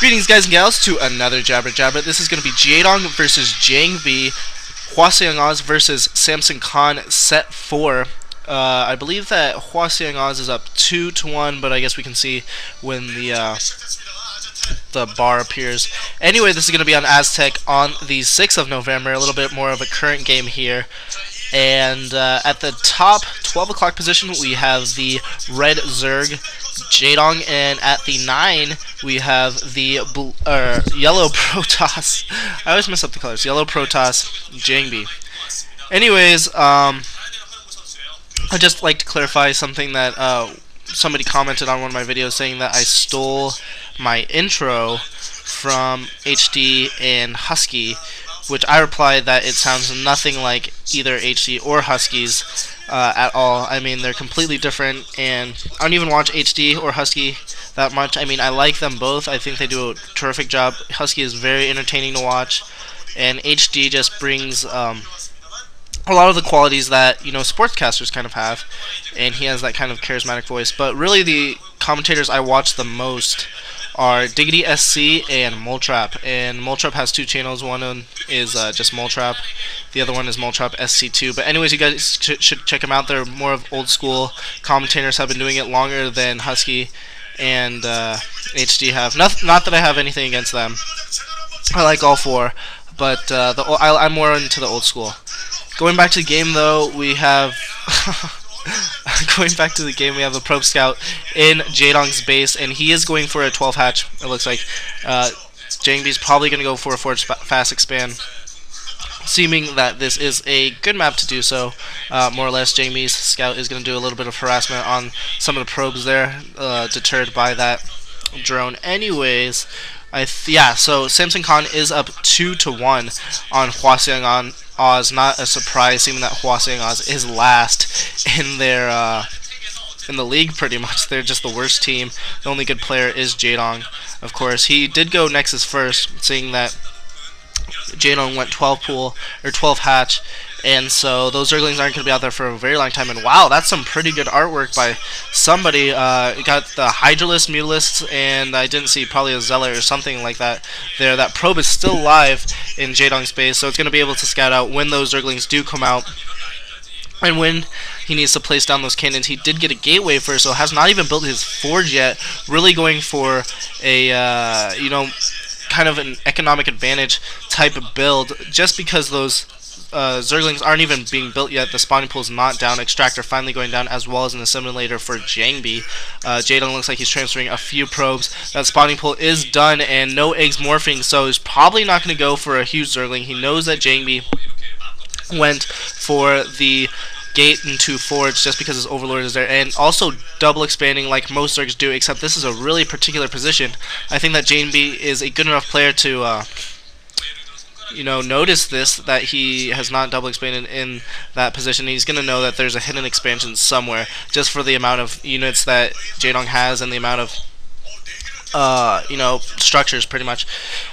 Greetings, guys and gals, to another Jabber Jabber. This is going to be Jaedong versus Jangbi, Hwaseung OZ versus Samson Khan, set 4. I believe that Hwaseung OZ is up 2-1, but I guess we can see when the bar appears. Anyway, this is going to be on Aztec on the 6th of November, a little bit more of a current game here. And at the top 12 o'clock position, we have the red Zerg, Jaedong, and at the 9 we have the yellow Protoss. I always mess up the colors. Yellow Protoss, Jangbi. Anyways, I'd just like to clarify something that somebody commented on one of my videos, saying that I stole my intro from HD and Husky, which I replied that it sounds nothing like either HD or Husky's at all. I mean, they're completely different, and I don't even watch HD or Husky that much. I mean, I like them both. I think they do a terrific job. Husky is very entertaining to watch, and HD just brings a lot of the qualities that, you know, sportscasters kind of have, and he has that kind of charismatic voice. But really, the commentators I watch the most are Diggity SC and Moletrap, and Moletrap has 2 channels. One is just Moletrap, the other one is Moletrap SC2. But anyways, you guys should check them out. They're more of old school commentators, have been doing it longer than Husky and HD have. Not that I have anything against them. I like all 4, but I'm more into the old school. Going back to the game, though, we have going back to the game, we have a probe scout in Jaedong's base, and he is going for a 12 hatch. It looks like Jangbi's probably going to go for a forward fast expand, seeming that this is a good map to do so. More or less, Jangbi's scout is going to do a little bit of harassment on some of the probes there, deterred by that drone. Anyways, so Samson Khan is up 2-1 on Hwaseung OZ. Not a surprise, seeming that Hwaseung OZ is last in their in the league. Pretty much, they're just the worst team. The only good player is Jaedong. Of course, he did go Nexus first, seeing that Jaedong went 12 hatch, and so those Zerglings aren't going to be out there for a very long time. And wow, that's some pretty good artwork by somebody. Got the Hydralisk, Mutalist, and I didn't see, probably a Zealot or something like that there. That probe is still live in Jaedong's base, so it's going to be able to scout out when those Zerglings do come out, and when he needs to place down those cannons. He did get a gateway first, so has not even built his forge yet. Really going for a you know, kind of an economic advantage type of build, just because those Zerglings aren't even being built yet. The spawning pool is not down. Extractor finally going down, as well as an assimilator for Jangbi. Jaedong looks like he's transferring a few probes. That spawning pool is done, and no eggs morphing, so he's probably not going to go for a huge Zergling. He knows that Jangbi went for the gate into forge just because his overlord is there, and also double expanding like most Zergs do, except this is a really particular position. I think that Jangbi is a good enough player to you know, notice this, that he has not double expanded in that position. He's going to know that there's a hidden expansion somewhere, just for the amount of units that Jaedong has and the amount of you know, structures, pretty much.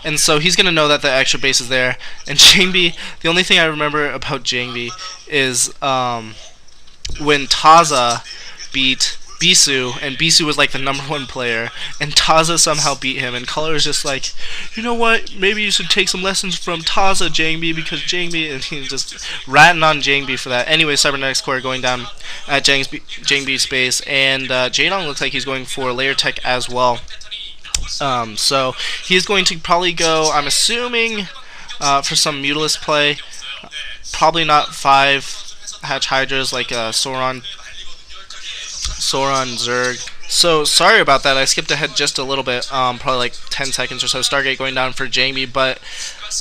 And so he's going to know that the extra base is there. And Jangbi, the only thing I remember about Jangbi is when Taza beat Bisu, and Bisu was like the #1 player, and Taza somehow beat him, and Color is just like, you know what, maybe you should take some lessons from Taza, Jangbi, because Jangbi, and he's just ratting on Jangbi for that. Anyway, Cybernetics Core going down at Jangbi's base, and Jaedong looks like he's going for layer tech as well. So he's going to probably go, I'm assuming, for some Mutalist play. Probably not 5 hatch Hydras like Sauron Zerg. So sorry about that, I skipped ahead just a little bit, probably like 10 seconds or so. Stargate going down for Jangbi, but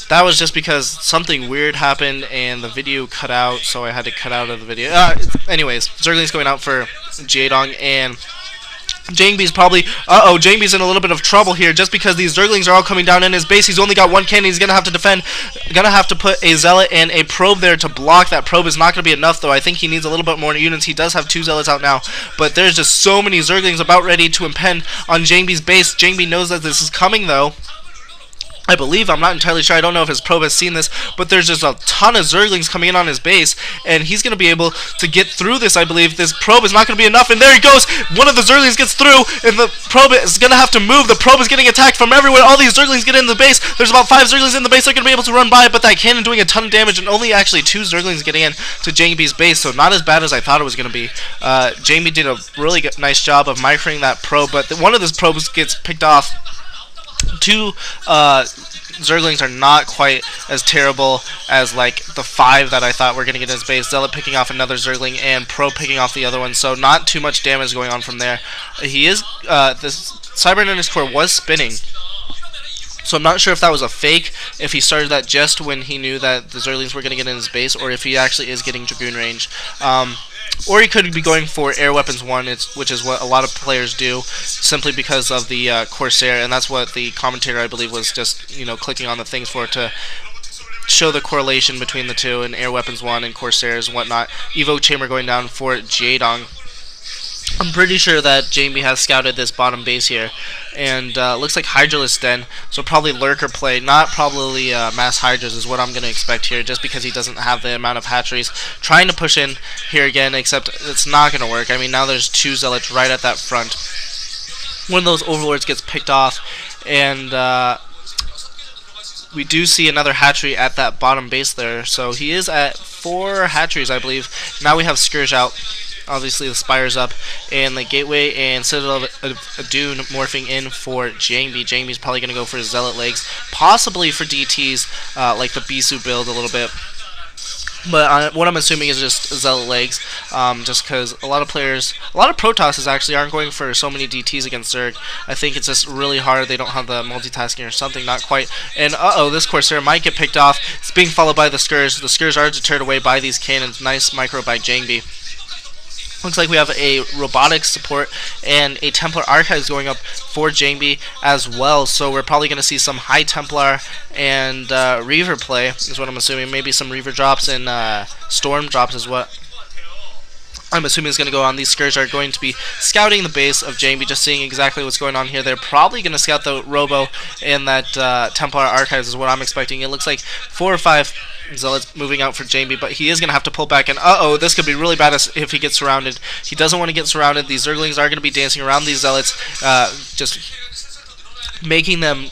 that was just because something weird happened and the video cut out, so I had to cut out of the video. Anyways, Zergling's going out for Jaedong, and Jangbi's probably, Jangbi's in a little bit of trouble here, just because these Zerglings are all coming down in his base. He's only got 1 cannon. He's gonna have to defend, gonna have to put a Zealot and a probe there to block. That probe is not gonna be enough, though. I think he needs a little bit more units. He does have 2 Zealots out now, but there's just so many Zerglings about ready to impend on Jangbi's base. Jangbi knows that this is coming, though, I believe, I'm not entirely sure, I don't know if his probe has seen this, but there's just a ton of Zerglings coming in on his base, and he's going to be able to get through this, I believe. This probe is not going to be enough, and there he goes! One of the Zerglings gets through, and the probe is going to have to move. The probe is getting attacked from everywhere. All these Zerglings get in the base. There's about 5 Zerglings in the base. They're going to be able to run by it, but that cannon doing a ton of damage, and only actually 2 Zerglings getting in to Jangbi's base, so not as bad as I thought it was going to be. Jangbi did a really nice job of microing that probe, but one of those probes gets picked off. 2 Zerglings are not quite as terrible as like the 5 that I thought were going to get in his base. Zealot picking off another Zergling and Pro picking off the other one, so not too much damage going on from there. He is this Cybernetics core was spinning, so I'm not sure if that was a fake, if he started that just when he knew that the Zerglings were going to get in his base, or if he actually is getting Dragoon range. Or he could be going for Air Weapons 1, which is what a lot of players do, simply because of the Corsair, and that's what the commentator, I believe, was just, you know, clicking on the things for, to show the correlation between the two, and Air Weapons 1 and Corsairs and whatnot. Evo Chamber going down for Jaedong. I'm pretty sure that Jangbi has scouted this bottom base here, and looks like Hydralisk Den, so probably Lurker play, not probably Mass Hydras is what I'm going to expect here, just because he doesn't have the amount of hatcheries. Trying to push in here again, except it's not going to work. I mean, now there's 2 Zealots right at that front. One of those Overlords gets picked off, and we do see another hatchery at that bottom base there, so he is at 4 hatcheries, I believe. Now we have Scourge out. Obviously the Spire's up, and the Gateway and Citadel of Dune morphing in for Jangbi. Jangbi's probably going to go for Zealot legs, possibly for DTs, like the Bisu build a little bit. But what I'm assuming is just Zealot legs, just because a lot of players, a lot of Protosses actually aren't going for so many DTs against Zerg. I think it's just really hard. They don't have the multitasking or something, not quite. And this Corsair might get picked off. It's being followed by the Scourge. The Scourge are deterred away by these cannons. Nice micro by Jangbi. Looks like we have a robotics support and a Templar Archives going up for Jangbi as well. So we're probably going to see some High Templar and Reaver play, is what I'm assuming. Maybe some Reaver drops and Storm drops is what I'm assuming is going to go on. These Scourge are going to be scouting the base of Jangbi, just seeing exactly what's going on here. They're probably going to scout the Robo and that Templar Archives is what I'm expecting. It looks like 4 or 5 Zealots moving out for Jangbi, but he is going to have to pull back, and this could be really bad if he gets surrounded. He doesn't want to get surrounded. These Zerglings are going to be dancing around these Zealots, just making them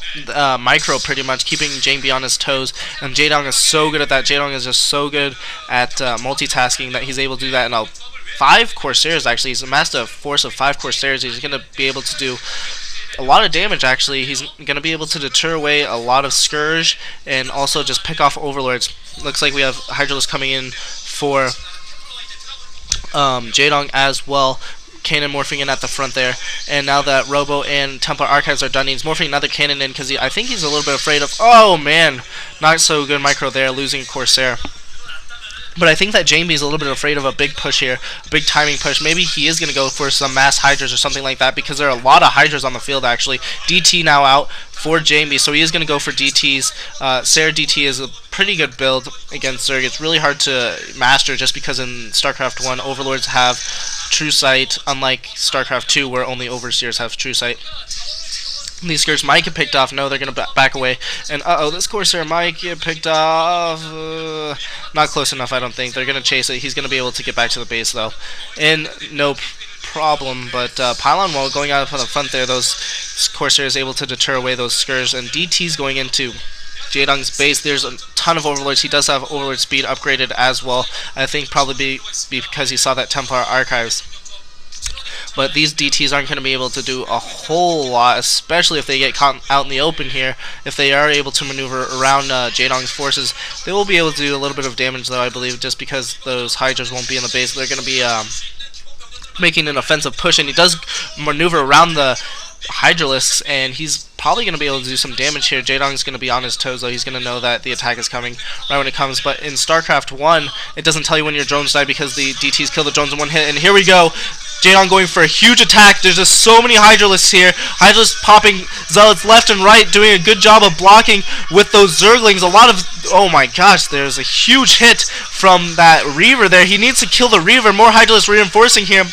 micro pretty much, keeping Jangbi on his toes, and Jae Dong is so good at that. Jae Dong is just so good at multitasking that he's able to do that, and 5 Corsairs actually. He's amassed a force of 5 Corsairs. He's going to be able to do a lot of damage actually. He's going to be able to deter away a lot of Scourge and also just pick off Overlords. Looks like we have Hydralisk coming in for Jaedong as well. Cannon morphing in at the front there, and now that Robo and Templar Archives are done, he's morphing another cannon in because I think he's a little bit afraid of, oh man, not so good micro there, losing Corsair. But I think that Jangbi is a little bit afraid of a big push here, a big timing push. Maybe he is going to go for some mass Hydras or something like that, because there are a lot of Hydras on the field actually. DT now out for Jangbi, so he is going to go for DTs. Sarah DT is a pretty good build against Zerg. It's really hard to master just because in StarCraft 1, Overlords have True Sight, unlike StarCraft 2 where only Overseers have True Sight. These Scourge might get picked off. No, they're going to back away. And this Corsair might get picked off. Not close enough, I don't think. They're going to chase it. He's going to be able to get back to the base, though. And no problem. But Pylon Wall going out from the front there, those Corsairs able to deter away those Scourge. And DT's going into Jaedong's base. There's a ton of Overlords. He does have Overlord speed upgraded as well. I think probably because he saw that Templar Archives. But these DTs aren't going to be able to do a whole lot, especially if they get caught out in the open here. If they are able to maneuver around Jaedong's forces, they will be able to do a little bit of damage, though, I believe, just because those Hydras won't be in the base. They're going to be making an offensive push, and he does maneuver around the Hydralisks, and he's probably going to be able to do some damage here. Jaedong's going to be on his toes, though. He's going to know that the attack is coming right when it comes. But in StarCraft 1, it doesn't tell you when your drones die because the DTs kill the drones in one hit. And here we go. Jaedong going for a huge attack. There's just so many Hydralisks here. Hydralisks popping Zealots left and right, doing a good job of blocking with those Zerglings. A lot of, oh my gosh, there's a huge hit from that Reaver there. He needs to kill the Reaver. More Hydralisks reinforcing him.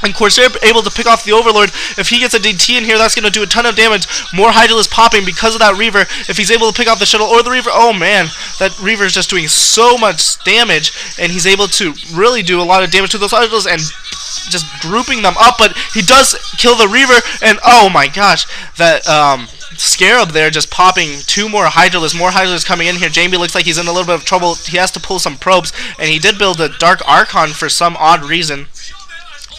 And Corsair able to pick off the Overlord. If he gets a DT in here, that's going to do a ton of damage. More Hydralisk popping because of that Reaver. If he's able to pick off the Shuttle or the Reaver, oh man, that Reaver is just doing so much damage. And he's able to really do a lot of damage to those Hydralisks and just grouping them up. But he does kill the Reaver, and oh my gosh, that Scarab there just popping 2 more Hydralisks. More Hydralisks coming in here. Jangbi looks like he's in a little bit of trouble. He has to pull some probes, and he did build a Dark Archon for some odd reason.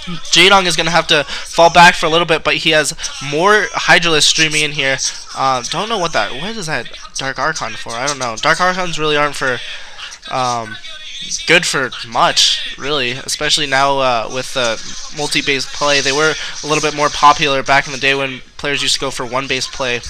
Jaedong is going to have to fall back for a little bit, but he has more Hydralisk streaming in here. Don't know what is that Dark Archon for? I don't know. Dark Archons really aren't for good for much, really, especially now with multi-base play. They were a little bit more popular back in the day when players used to go for one-base play.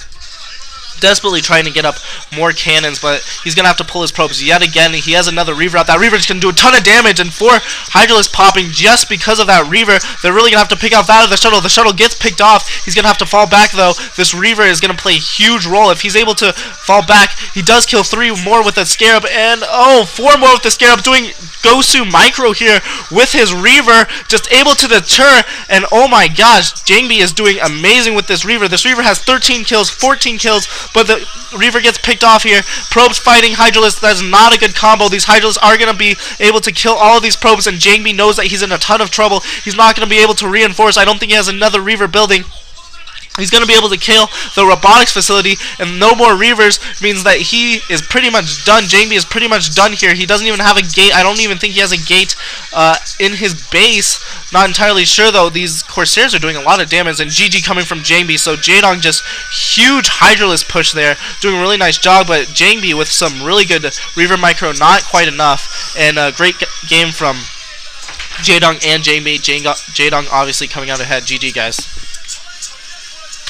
Desperately trying to get up more cannons, but he's going to have to pull his probes yet again. He has another Reaver out. That Reaver is going to do a ton of damage, and 4 Hydralisks popping just because of that Reaver. They're really going to have to pick off that of the Shuttle. The Shuttle gets picked off. He's going to have to fall back, though. This Reaver is going to play a huge role. If he's able to fall back, he does kill 3 more with the Scarab, and 4 more with the Scarab, doing Gosu Micro here with his Reaver, just able to deter, and oh my gosh, Jangbi is doing amazing with this Reaver. This Reaver has 13 kills, 14 kills, but the Reaver gets picked off here. Probes fighting Hydralisk. That's not a good combo. These Hydralisks are going to be able to kill all of these probes, and Jangbi knows that he's in a ton of trouble. He's not going to be able to reinforce. I don't think he has another Reaver building. He's going to be able to kill the robotics facility, and no more Reavers means that he is pretty much done. Jangbi is pretty much done here. He doesn't even have a gate. I don't even think he has a gate in his base. Not entirely sure, though. These Corsairs are doing a lot of damage, and GG coming from Jangbi. So Jaedong just huge Hydralisk push there, doing a really nice job, but Jangbi with some really good Reaver Micro, not quite enough, and a great game from Jaedong and Jangbi. Jaedong obviously coming out ahead. GG, guys.